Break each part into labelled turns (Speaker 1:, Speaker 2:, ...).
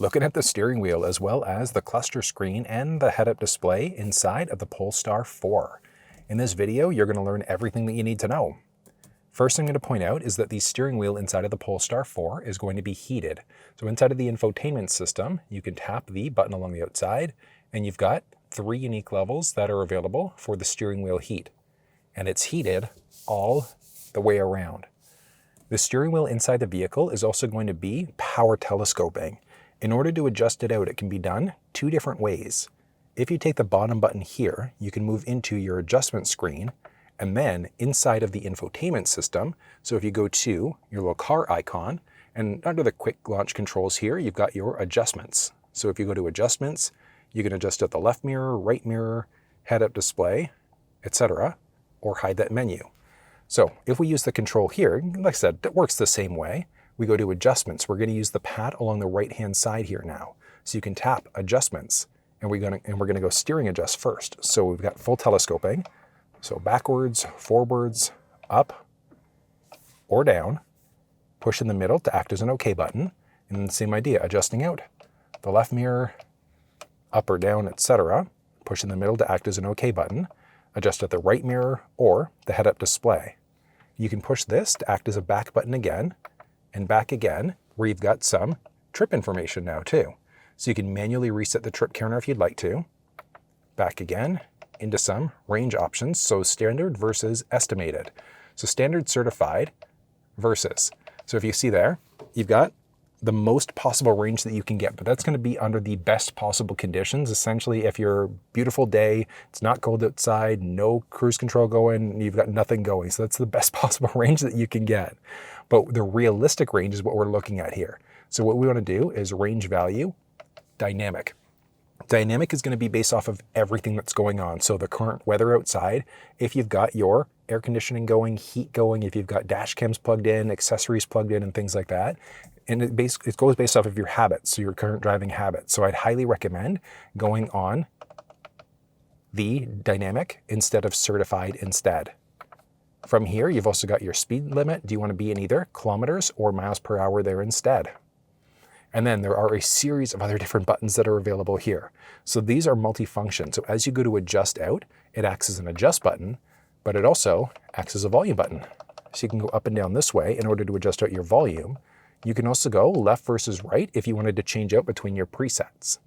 Speaker 1: Looking at the steering wheel as well as the cluster screen and the head-up display inside of the Polestar 4. In this video, you're going to learn everything that you need to know. First thing I'm going to point out is that the steering wheel inside of the Polestar 4 is going to be heated. So inside of the infotainment system, you can tap the button along the outside, and you've got 3 unique levels that are available for the steering wheel heat. And it's heated all the way around. The steering wheel inside the vehicle is also going to be power telescoping. In order to adjust it out, it can be done 2 different ways. If you take the bottom button here, you can move into your adjustment screen, and then inside of the infotainment system, so if you go to your little car icon, and under the quick launch controls here, you've got your adjustments. So if you go to adjustments, you can adjust out the left mirror, right mirror, head-up display, etc., or hide that menu. So if we use the control here, like I said, it works the same way. We go to adjustments. We're going to use the pad along the right-hand side here now. So you can tap adjustments, and we're going to go steering adjust first. So we've got full telescoping. So backwards, forwards, up, or down. Push in the middle to act as an OK button. And the same idea, adjusting out. The left mirror, up or down, etc. Push in the middle to act as an OK button. Adjust at the right mirror or the head-up display. You can push this to act as a back button again, and back again, where you've got some trip information now too. So you can manually reset the trip counter if you'd like to. Back again into some range options, so standard versus estimated. So standard certified versus. So if you see there, you've got the most possible range that you can get, but that's going to be under the best possible conditions. Essentially, if you're a beautiful day, it's not cold outside, no cruise control going, you've got nothing going. So that's the best possible range that you can get. But the realistic range is what we're looking at here. So what we want to do is range value, dynamic. Dynamic is going to be based off of everything that's going on. So the current weather outside, if you've got your air conditioning going, heat going, if you've got dash cams plugged in, accessories plugged in, and things like that. And it goes based off of your habits, so your current driving habits. So I'd highly recommend going on the dynamic instead of certified instead. From here, you've also got your speed limit. Do you want to be in either kilometers or miles per hour there instead? And then there are a series of other different buttons that are available here. So these are multifunction. So as you go to adjust out, it acts as an adjust button, but it also acts as a volume button. So you can go up and down this way in order to adjust out your volume. You can also go left versus right if you wanted to change out between your presets.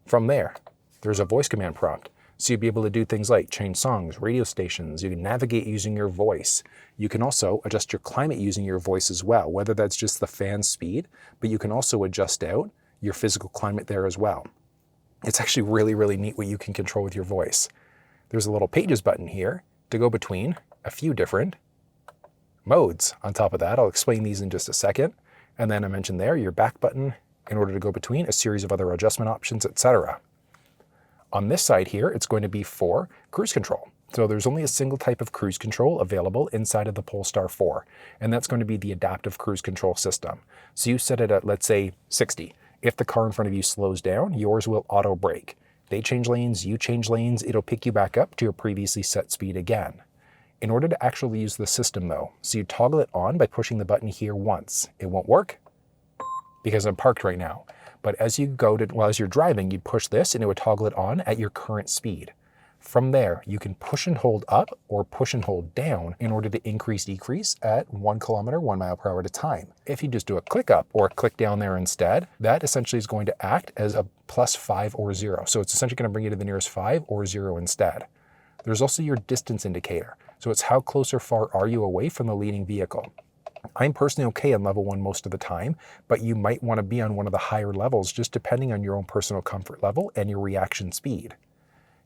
Speaker 1: From there, there's a voice command prompt. So you'll be able to do things like change songs, radio stations. You can navigate using your voice. You can also adjust your climate using your voice as well, whether that's just the fan speed, but you can also adjust out your physical climate there as well. It's actually really, really neat what you can control with your voice. There's a little pages button here to go between a few different modes. On top of that, I'll explain these in just a second. And then I mentioned there your back button in order to go between a series of other adjustment options, etc. On this side here, it's going to be for cruise control. So there's only a single type of cruise control available inside of the Polestar 4, and that's going to be the adaptive cruise control system. So you set it at, let's say, 60. If the car in front of you slows down, yours will auto brake. They change lanes, you change lanes, it'll pick you back up to your previously set speed again. In order to actually use the system though, so you toggle it on by pushing the button here once. It won't work because I'm parked right now. But as you go to, as you're driving, you'd push this and it would toggle it on at your current speed. From there, you can push and hold up or push and hold down in order to increase, decrease at 1 kilometer, 1 mile per hour at a time. If you just do a click up or a click down there instead, that essentially is going to act as a +5 or 0. So it's essentially going to bring you to the nearest 5 or 0 instead. There's also your distance indicator. So it's how close or far are you away from the leading vehicle. I'm personally okay on level 1 most of the time, but you might want to be on one of the higher levels just depending on your own personal comfort level and your reaction speed.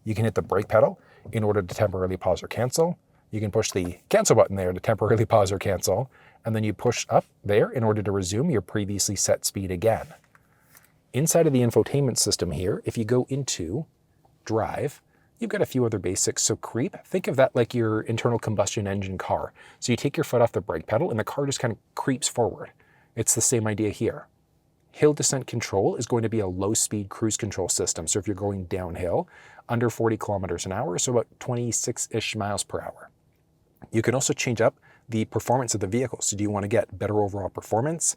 Speaker 1: You can hit the brake pedal in order to temporarily pause or cancel. You can push the cancel button there to temporarily pause or cancel, and then you push up there in order to resume your previously set speed again. Inside of the infotainment system here, if you go into drive, you've got a few other basics. So creep, think of that like your internal combustion engine car. So you take your foot off the brake pedal and the car just kind of creeps forward. It's the same idea here. Hill descent control is going to be a low speed cruise control system. So if you're going downhill, under 40 kilometers an hour, so about 26-ish miles per hour. You can also change up the performance of the vehicle. So do you want to get better overall performance?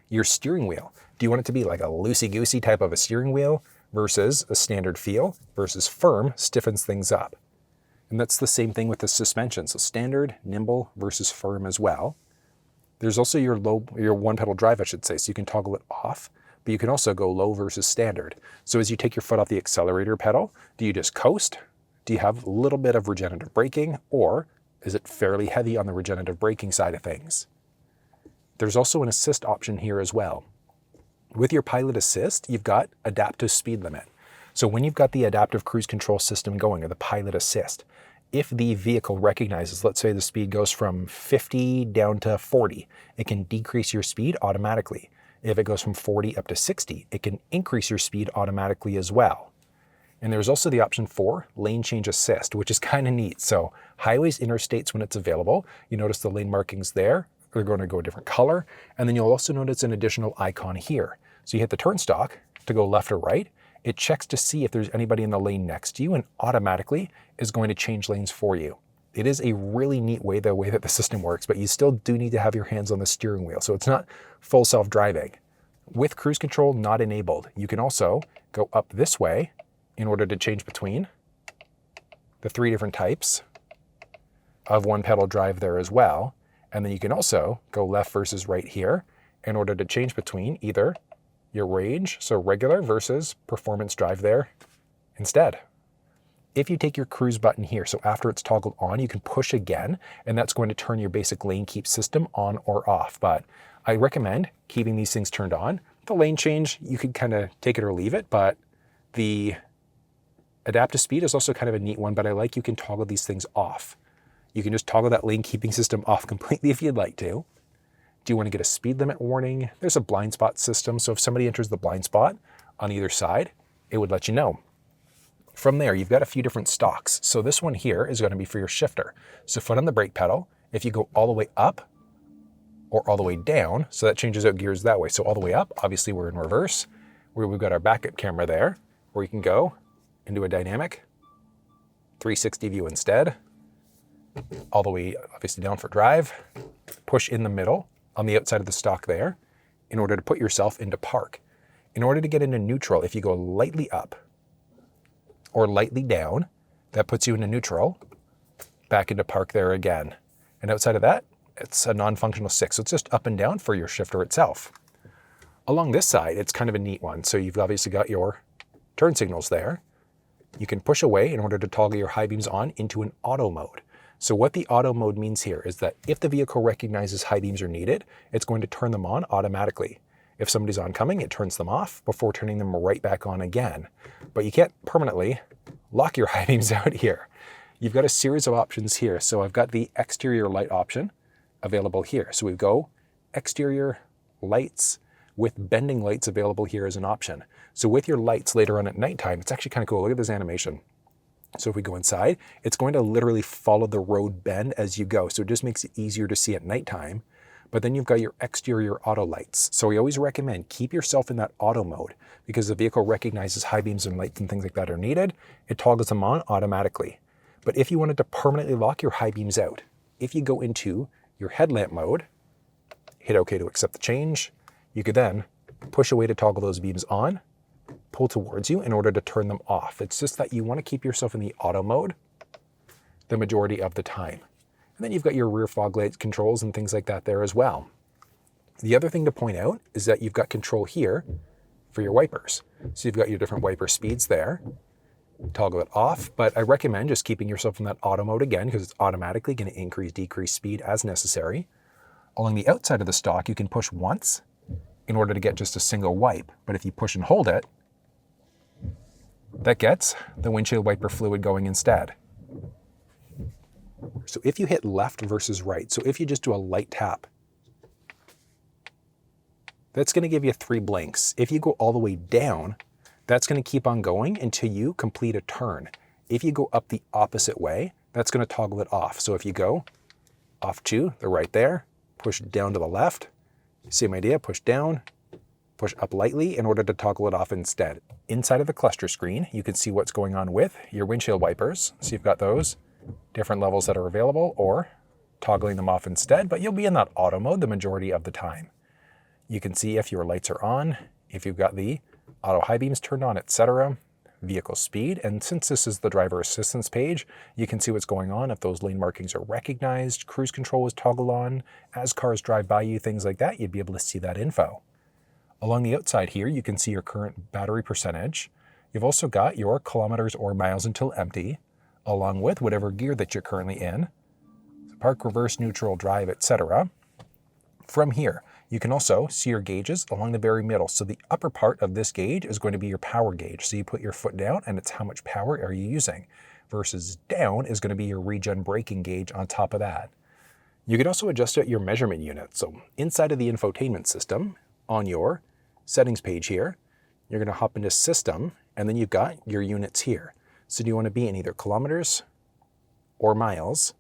Speaker 1: Your steering wheel. Do you want it to be like a loosey-goosey type of a steering wheel versus a standard feel versus firm stiffens things up? And that's the same thing with the suspension. So standard, nimble versus firm as well. There's also your one pedal drive, I should say. So you can toggle it off, but you can also go low versus standard. So as you take your foot off the accelerator pedal, do you just coast? Do you have a little bit of regenerative braking, or is it fairly heavy on the regenerative braking side of things? There's also an assist option here as well. With your pilot assist, you've got adaptive speed limit. So when you've got the adaptive cruise control system going, or the pilot assist, if the vehicle recognizes, let's say the speed goes from 50 down to 40, it can decrease your speed automatically. If it goes from 40 up to 60, it can increase your speed automatically as well. And there's also the option for lane change assist, which is kind of neat. So highways, interstates, when it's available, you notice the lane markings there, they're going to go a different color. And then you'll also notice an additional icon here. So you hit the turn stalk to go left or right. It checks to see if there's anybody in the lane next to you and automatically is going to change lanes for you. It is a really neat way, the way that the system works, but you still do need to have your hands on the steering wheel. So it's not full self-driving. With cruise control not enabled, you can also go up this way in order to change between the 3 different types of one pedal drive there as well. And then you can also go left versus right here in order to change between either your range, so regular versus performance drive there instead. If you take your cruise button here, so after it's toggled on, you can push again, and that's going to turn your basic lane keep system on or off. But I recommend keeping these things turned on. The lane change, you can kind of take it or leave it, but the adaptive speed is also kind of a neat one, but I like you can toggle these things off. You can just toggle that lane keeping system off completely if you'd like to. Do you want to get a speed limit warning? There's a blind spot system, so if somebody enters the blind spot on either side, it would let you know. From there, you've got a few different stalks. So this one here is going to be for your shifter. So foot on the brake pedal, if you go all the way up or all the way down, so that changes out gears that way. So all the way up, obviously we're in reverse, where we've got our backup camera there, where you can go into a dynamic 360 view instead. All the way obviously down for drive, push in the middle on the outside of the stalk there in order to put yourself into park. In order to get into neutral, if you go lightly up or lightly down, that puts you into neutral, back into park there again. And outside of that, it's a non-functional 6. So it's just up and down for your shifter itself. Along this side, it's kind of a neat one. So you've obviously got your turn signals there. You can push away in order to toggle your high beams on into an auto mode. So what the auto mode means here is that if the vehicle recognizes high beams are needed, it's going to turn them on automatically. If somebody's oncoming, it turns them off before turning them right back on again. But you can't permanently lock your high beams out here. You've got a series of options here. So I've got the exterior light option available here. So we go exterior lights with bending lights available here as an option. So with your lights later on at nighttime, it's actually kind of cool. Look at this animation. So if we go inside, it's going to literally follow the road bend as you go. So it just makes it easier to see at nighttime. But then you've got your exterior auto lights. So we always recommend keep yourself in that auto mode because the vehicle recognizes high beams and lights and things like that are needed. It toggles them on automatically. But if you wanted to permanently lock your high beams out, if you go into your headlamp mode, hit OK to accept the change, you could then push away to toggle those beams on, pull towards you in order to turn them off. It's just that you want to keep yourself in the auto mode the majority of the time. And then you've got your rear fog light controls and things like that there as well. The other thing to point out is that you've got control here for your wipers. So you've got your different wiper speeds there. Toggle it off, but I recommend just keeping yourself in that auto mode again because it's automatically going to increase, decrease speed as necessary. Along the outside of the stalk, you can push once in order to get just a single wipe. But if you push and hold it, that gets the windshield wiper fluid going instead. So if you hit left versus right, so if you just do a light tap, that's going to give you 3 blinks. If you go all the way down, that's going to keep on going until you complete a turn. If you go up the opposite way, that's going to toggle it off. So if you go off to the right there, push down to the left, same idea, push down, push up lightly in order to toggle it off instead. Inside of the cluster screen, you can see what's going on with your windshield wipers. So you've got those different levels that are available or toggling them off instead, but you'll be in that auto mode the majority of the time. You can see if your lights are on, if you've got the auto high beams turned on, etc., vehicle speed, and since this is the driver assistance page, you can see what's going on, if those lane markings are recognized, cruise control is toggled on, as cars drive by you, things like that, you'd be able to see that info. Along the outside here, you can see your current battery percentage. You've also got your kilometers or miles until empty, along with whatever gear that you're currently in, park, reverse, neutral, drive, etc. From here, you can also see your gauges along the very middle. So the upper part of this gauge is going to be your power gauge. So you put your foot down and it's how much power are you using. Versus down is going to be your regen braking gauge on top of that. You can also adjust out your measurement unit. So inside of the infotainment system, on your settings page here, you're going to hop into system and then you've got your units here. So do you want to be in either kilometers or miles?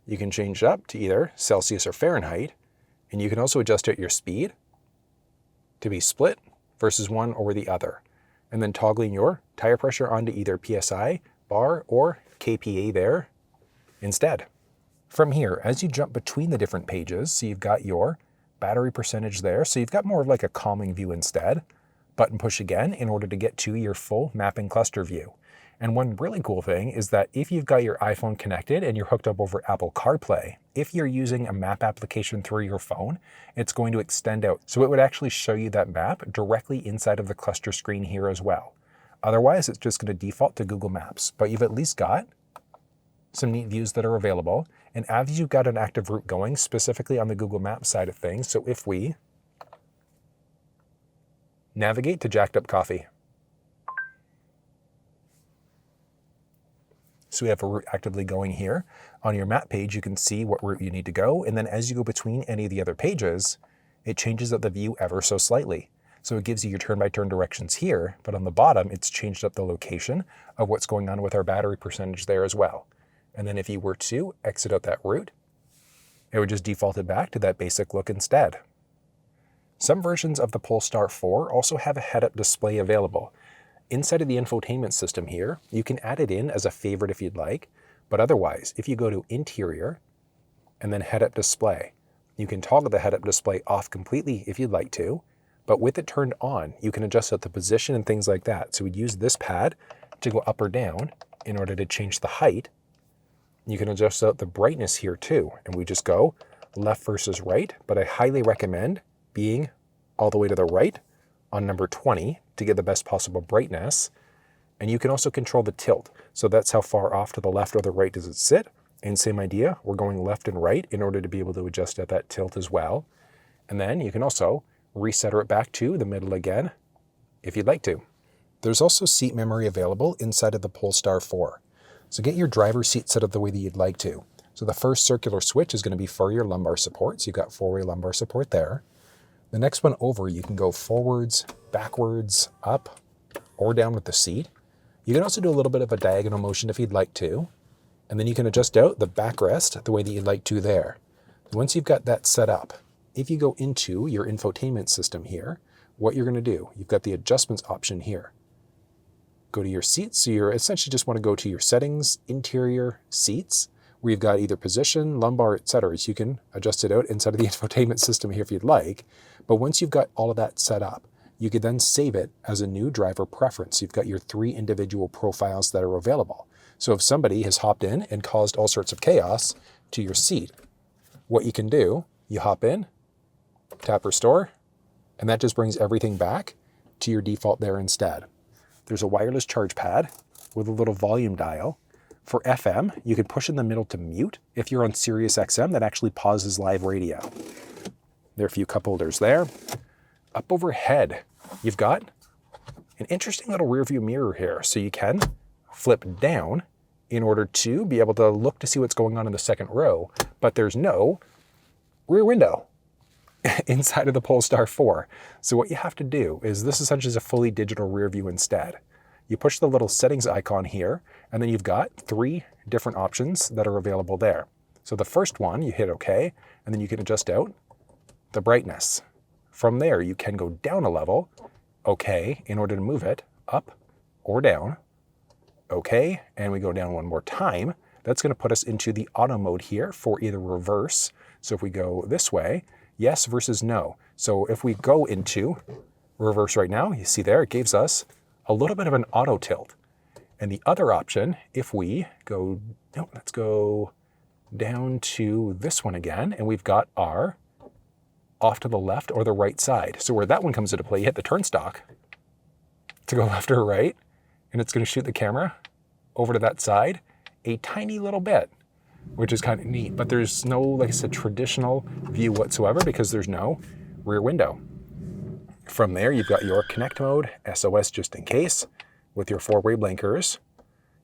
Speaker 1: You can change it up to either Celsius or Fahrenheit. And you can also adjust out your speed to be split versus one or the other. And then toggling your tire pressure onto either PSI, bar, or kPa there instead. From here, as you jump between the different pages, so you've got your battery percentage there. So you've got more of like a calming view instead. Button push again in order to get to your full mapping cluster view. And one really cool thing is that if you've got your iPhone connected and you're hooked up over Apple CarPlay, if you're using a map application through your phone, it's going to extend out. So it would actually show you that map directly inside of the cluster screen here as well. Otherwise, it's just going to default to Google Maps, but you've at least got some neat views that are available. And as you've got an active route going, specifically on the Google Maps side of things, so if we navigate to Jacked Up Coffee, so we have a route actively going here. On your map page, you can see what route you need to go. And then as you go between any of the other pages, it changes up the view ever so slightly. So it gives you your turn-by-turn directions here, but on the bottom, it's changed up the location of what's going on with our battery percentage there as well. And then if you were to exit out that route, it would just default it back to that basic look instead. Some versions of the Polestar 4 also have a head-up display available. Inside of the infotainment system here, you can add it in as a favorite if you'd like, but otherwise, if you go to Interior and then Head-Up Display, you can toggle the Head-Up Display off completely if you'd like to, but with it turned on, you can adjust out the position and things like that. So we'd use this pad to go up or down in order to change the height. You can adjust out the brightness here too, and we just go left versus right, but I highly recommend being all the way to the right on number 20 to get the best possible brightness. And you can also control the tilt. So that's how far off to the left or the right does it sit. And same idea, we're going left and right in order to be able to adjust at that tilt as well. And then you can also reset it back to the middle again if you'd like to. There's also seat memory available inside of the Polestar 4. So get your driver's seat set up the way that you'd like to. So the first circular switch is going to be for your lumbar support. So you've got 4-way lumbar support there. The next one over, you can go forwards, backwards, up, or down with the seat. You can also do a little bit of a diagonal motion if you'd like to. And then you can adjust out the backrest the way that you'd like to there. Once you've got that set up, if you go into your infotainment system here, what you're going to do, you've got the adjustments option here. Go to your seats. So you essentially just want to go to your settings, interior, seats, where you've got either position, lumbar, etc. So you can adjust it out inside of the infotainment system here if you'd like. But once you've got all of that set up, you could then save it as a new driver preference. You've got your 3 individual profiles that are available. So if somebody has hopped in and caused all sorts of chaos to your seat, what you can do, you hop in, tap restore, and that just brings everything back to your default there instead. There's a wireless charge pad with a little volume dial. For FM, you can push in the middle to mute. If you're on Sirius XM, that actually pauses live radio. There are a few cup holders there. Up overhead, you've got an interesting little rear view mirror here. So you can flip down in order to be able to look to see what's going on in the second row, but there's no rear window inside of the Polestar 4. So what you have to do is this essentially is a fully digital rear view instead. You push the little settings icon here, and then you've got 3 different options that are available there. So the first one, you hit OK, and then you can adjust out the brightness. From there, you can go down a level, OK, in order to move it up or down. OK, and we go down one more time. That's going to put us into the auto mode here for either reverse. So if we go this way, yes versus no. So if we go into reverse right now, you see there, it gives us a little bit of an auto tilt. And the other option, if we go, no, let's go down to this one again, and we've got our off to the left or the right side. So where that one comes into play, you hit the turn stalk to go left or right, and it's going to shoot the camera over to that side a tiny little bit, which is kind of neat. But there's no, like I said, traditional view whatsoever because there's no rear window. From there, you've got your connect mode, SOS just in case, with your 4-way blinkers.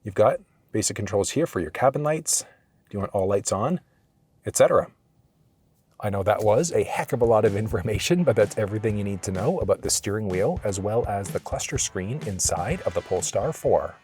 Speaker 1: You've got basic controls here for your cabin lights. Do you want all lights on, etc. I know that was a heck of a lot of information, but that's everything you need to know about the steering wheel as well as the cluster screen inside of the Polestar 4.